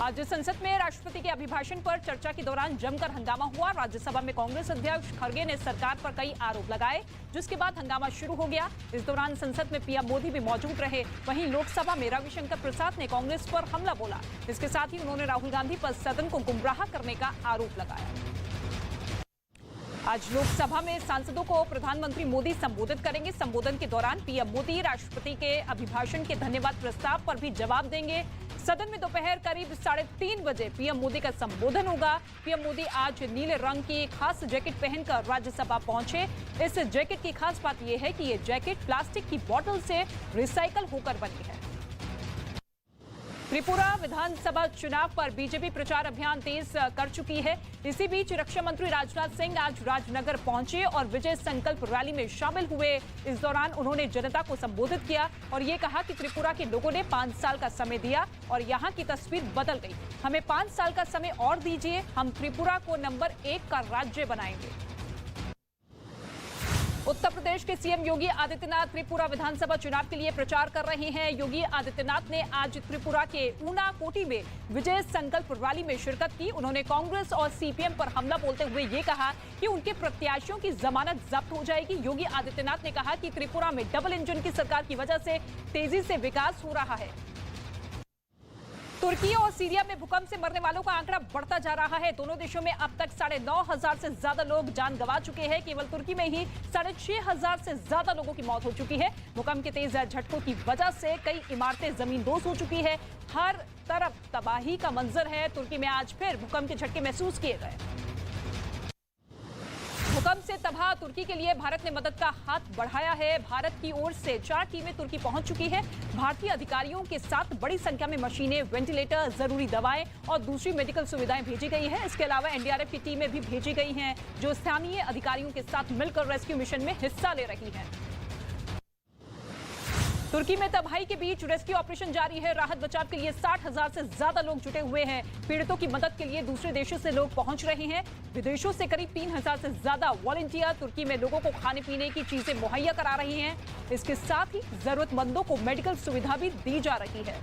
आज संसद में राष्ट्रपति के अभिभाषण पर चर्चा के दौरान जमकर हंगामा हुआ। राज्यसभा में कांग्रेस अध्यक्ष खड़गे ने सरकार पर कई आरोप लगाए, जिसके बाद हंगामा शुरू हो गया। इस दौरान संसद में पीएम मोदी भी मौजूद रहे। वहीं लोकसभा में रविशंकर प्रसाद ने कांग्रेस पर हमला बोला। इसके साथ ही उन्होंने राहुल गांधी पर सदन को गुमराह करने का आरोप लगाया। आज लोकसभा में सांसदों को प्रधानमंत्री मोदी संबोधित करेंगे। संबोधन के दौरान पीएम मोदी राष्ट्रपति के अभिभाषण के धन्यवाद प्रस्ताव पर भी जवाब देंगे। सदन में दोपहर करीब 3:30 बजे पीएम मोदी का संबोधन होगा। पीएम मोदी आज नीले रंग की खास जैकेट पहनकर राज्यसभा पहुंचे। इस जैकेट की खास बात यह है कि ये जैकेट प्लास्टिक की बोतल से रिसाइकल होकर बनी है। त्रिपुरा विधानसभा चुनाव पर बीजेपी प्रचार अभियान तेज कर चुकी है। इसी बीच रक्षा मंत्री राजनाथ सिंह आज राजनगर पहुंचे और विजय संकल्प रैली में शामिल हुए। इस दौरान उन्होंने जनता को संबोधित किया और ये कहा कि त्रिपुरा के लोगों ने 5 साल का समय दिया और यहाँ की तस्वीर बदल गई। हमें 5 साल का समय और दीजिए, हम त्रिपुरा को नंबर 1 का राज्य बनाएंगे। उत्तर प्रदेश के सीएम योगी आदित्यनाथ त्रिपुरा विधानसभा चुनाव के लिए प्रचार कर रहे हैं। योगी आदित्यनाथ ने आज त्रिपुरा के ऊनाकोटी में विजय संकल्प रैली में शिरकत की। उन्होंने कांग्रेस और सीपीएम पर हमला बोलते हुए ये कहा कि उनके प्रत्याशियों की जमानत जब्त हो जाएगी। योगी आदित्यनाथ ने कहा कि त्रिपुरा में डबल इंजन की सरकार की वजह से तेजी से विकास हो रहा है। तुर्की और सीरिया में भूकंप से मरने वालों का आंकड़ा बढ़ता जा रहा है। दोनों देशों में अब तक 9,500 से ज्यादा लोग जान गंवा चुके हैं। केवल तुर्की में ही 6,500 से ज्यादा लोगों की मौत हो चुकी है। भूकंप के तेज झटकों की वजह से कई इमारतें जमींदोज हो चुकी है। हर तरफ तबाही का मंजर है। तुर्की में आज फिर भूकंप के झटके महसूस किए गए। भूकंप से तबाह तुर्की के लिए भारत ने मदद का हाथ बढ़ाया है। भारत की ओर से 4 टीमें तुर्की पहुंच चुकी है। भारतीय अधिकारियों के साथ बड़ी संख्या में मशीनें, वेंटिलेटर, जरूरी दवाएं और दूसरी मेडिकल सुविधाएं भेजी गई हैं। इसके अलावा एनडीआरएफ की टीमें भी भेजी गई हैं, जो स्थानीय अधिकारियों के साथ मिलकर रेस्क्यू मिशन में हिस्सा ले रही हैं। तुर्की में तबाही के बीच रेस्क्यू ऑपरेशन जारी है। राहत बचाव के लिए 60,000 से ज्यादा लोग जुटे हुए हैं। पीड़ितों की मदद के लिए दूसरे देशों से लोग पहुंच रहे हैं। विदेशों से करीब 3,000 से ज्यादा वॉलंटियर तुर्की में लोगों को खाने पीने की चीजें मुहैया करा रही हैं। इसके साथ ही जरूरतमंदों को मेडिकल सुविधा भी दी जा रही है।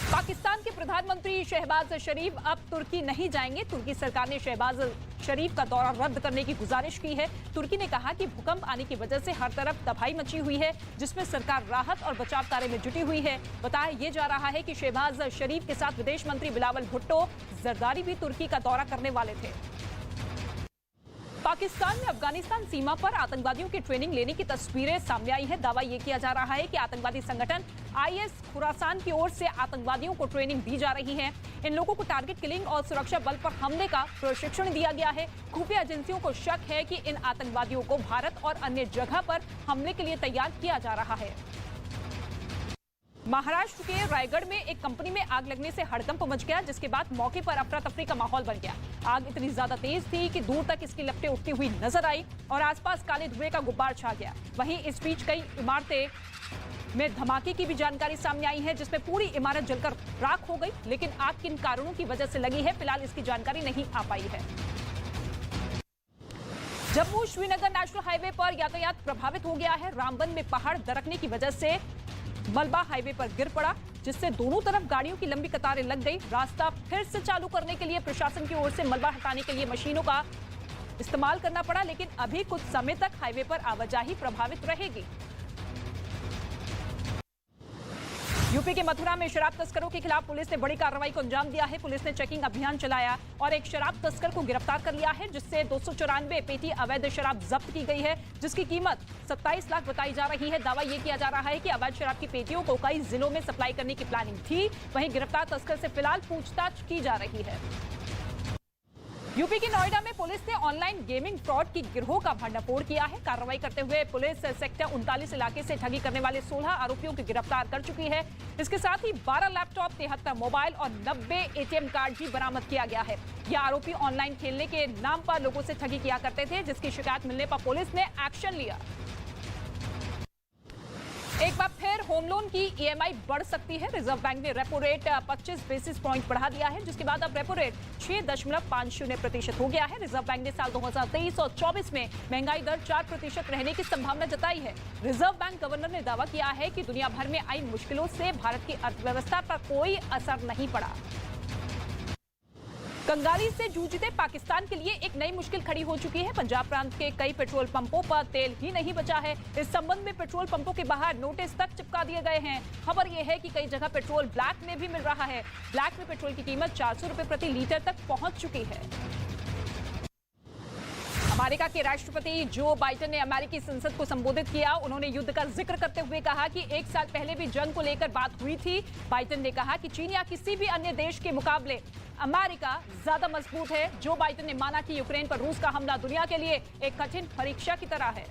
पाकिस्तान के प्रधानमंत्री शहबाज शरीफ अब तुर्की नहीं जाएंगे। तुर्की सरकार ने शहबाज शरीफ का दौरा रद्द करने की गुजारिश की है। तुर्की ने कहा कि भूकंप आने की वजह से हर तरफ तबाही मची हुई है, जिसमें सरकार राहत और बचाव कार्य में जुटी हुई है। बताया यह जा रहा है कि शहबाज शरीफ के साथ विदेश मंत्री बिलावल भुट्टो जरदारी भी तुर्की का दौरा करने वाले थे। पाकिस्तान में अफगानिस्तान सीमा पर आतंकवादियों की ट्रेनिंग लेने की तस्वीरें सामने आई है। दावा यह किया जा रहा है कि आतंकवादी संगठन आईएस खुरासान की ओर से आतंकवादियों को ट्रेनिंग दी जा रही है। इन लोगों को टारगेट किलिंग और सुरक्षा बल पर हमले का प्रशिक्षण दिया गया है। खुफिया एजेंसियों को शक है कि इन आतंकवादियों को भारत और अन्य जगह पर हमले के लिए तैयार किया जा रहा है। महाराष्ट्र के रायगढ़ में एक कंपनी में आग लगने से हड़कंप मच गया, जिसके बाद मौके पर अफरा तफरी का माहौल बन गया। आग इतनी ज्यादा तेज थी कि दूर तक इसकी लपटें उठती हुई नजर आई और आसपास काले धुएं का गुब्बार छा गया। वहीं इस बीच कई इमारतें में धमाके की भी जानकारी सामने आई है, जिसमें पूरी इमारत जलकर राख हो गई। लेकिन आग किन कारणों की वजह से लगी है, फिलहाल इसकी जानकारी नहीं आ पाई है। जम्मू श्रीनगर नेशनल हाईवे पर यातायात प्रभावित हो गया है। रामबन में पहाड़ दरकने की वजह से मलबा हाईवे पर गिर पड़ा, जिससे दोनों तरफ गाड़ियों की लंबी कतारें लग गई। रास्ता फिर से चालू करने के लिए प्रशासन की ओर से मलबा हटाने के लिए मशीनों का इस्तेमाल करना पड़ा, लेकिन अभी कुछ समय तक हाईवे पर आवाजाही प्रभावित रहेगी। यूपी के मथुरा में शराब तस्करों के खिलाफ पुलिस ने बड़ी कार्रवाई को अंजाम दिया है। पुलिस ने चेकिंग अभियान चलाया और एक शराब तस्कर को गिरफ्तार कर लिया है, जिससे 294 पेटी अवैध शराब जब्त की गई है, जिसकी कीमत 27 लाख बताई जा रही है। दावा यह किया जा रहा है कि अवैध शराब की पेटियों को कई जिलों में सप्लाई करने की प्लानिंग थी। वहीं गिरफ्तार तस्कर से फिलहाल पूछताछ की जा रही है। यूपी के नोएडा में पुलिस ने ऑनलाइन गेमिंग फ्रॉड की गिरोह का भंडाफोड़ किया है। कार्रवाई करते हुए पुलिस सेक्टर 39 इलाके से ठगी करने वाले 16 आरोपियों को गिरफ्तार कर चुकी है। इसके साथ ही 12 लैपटॉप, 73 मोबाइल और 90 एटीएम कार्ड भी बरामद किया गया है। यह आरोपी ऑनलाइन खेलने के नाम पर लोगों से ठगी किया करते थे, जिसकी शिकायत मिलने पर पुलिस ने एक्शन लिया। एक बार फिर होम लोन की ईएमआई बढ़ सकती है। रिजर्व बैंक ने रेपो रेट 25 बेसिस पॉइंट बढ़ा दिया है, जिसके बाद अब रेपो रेट 6.50% हो गया है। रिजर्व बैंक ने साल 2023 और 24 में महंगाई दर 4% रहने की संभावना जताई है। रिजर्व बैंक गवर्नर ने दावा किया है कि दुनिया भर में आई मुश्किलों से भारत की अर्थव्यवस्था पर कोई असर नहीं पड़ा। कंगाली से जूझते पाकिस्तान के लिए एक नई मुश्किल खड़ी हो चुकी है। पंजाब प्रांत के कई पेट्रोल पंपों पर तेल ही नहीं बचा है। इस संबंध में पेट्रोल पंपों के बाहर नोटिस तक चिपका दिए गए हैं। खबर यह है कि कई जगह पेट्रोल ब्लैक में भी मिल रहा है। ब्लैक में पेट्रोल की कीमत 400 रुपए प्रति लीटर तक पहुंच चुकी है। अमेरिका के राष्ट्रपति जो बाइडेन ने अमेरिकी संसद को संबोधित किया। उन्होंने युद्ध का जिक्र करते हुए कहा कि 1 साल पहले भी जंग को लेकर बात हुई थी। बाइडेन ने कहा कि चीन या किसी भी अन्य देश के मुकाबले अमेरिका ज्यादा मजबूत है। जो बाइडेन ने माना कि यूक्रेन पर रूस का हमला दुनिया के लिए एक कठिन परीक्षा की तरह है।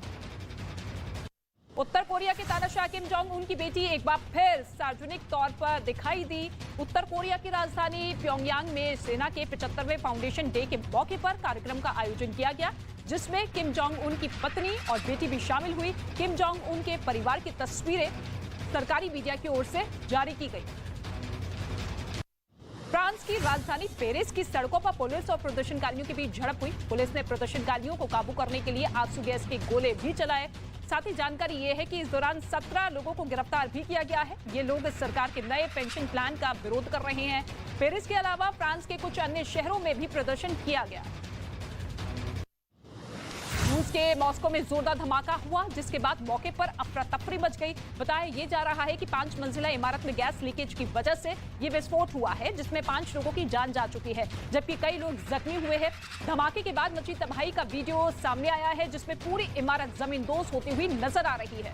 उत्तर कोरिया के तानाशाह किम जोंग उन की बेटी एक बार फिर सार्वजनिक तौर पर दिखाई दी। उत्तर कोरिया की राजधानी प्योंगयांग में सेना के 75वें फाउंडेशन डे के मौके पर कार्यक्रम का आयोजन किया गया, जिसमें किम जोंग उन की पत्नी और बेटी भी शामिल हुई। किम जोंग उन के परिवार की तस्वीरें सरकारी मीडिया की ओर से जारी की गई। फ्रांस की राजधानी पेरिस की सड़कों पर पुलिस और प्रदर्शनकारियों के बीच झड़प हुई। पुलिस ने प्रदर्शनकारियों को काबू करने के लिए आंसू गैस के गोले भी चलाए। साथ ही जानकारी ये है कि इस दौरान 17 लोगों को गिरफ्तार भी किया गया है। ये लोग इस सरकार के नए पेंशन प्लान का विरोध कर रहे हैं। पेरिस के अलावा फ्रांस के कुछ अन्य शहरों में भी प्रदर्शन किया गया। रूस के मॉस्को में जोरदार धमाका हुआ, जिसके बाद मौके पर अफरा तफरी मच गई। बताया ये जा रहा है कि 5 मंजिला इमारत में गैस लीकेज की वजह से ये विस्फोट हुआ है, जिसमें 5 लोगों की जान जा चुकी है, जबकि कई लोग जख्मी हुए हैं। धमाके के बाद मची तबाही का वीडियो सामने आया है, जिसमें पूरी इमारत जमींदोज होती हुई नजर आ रही है।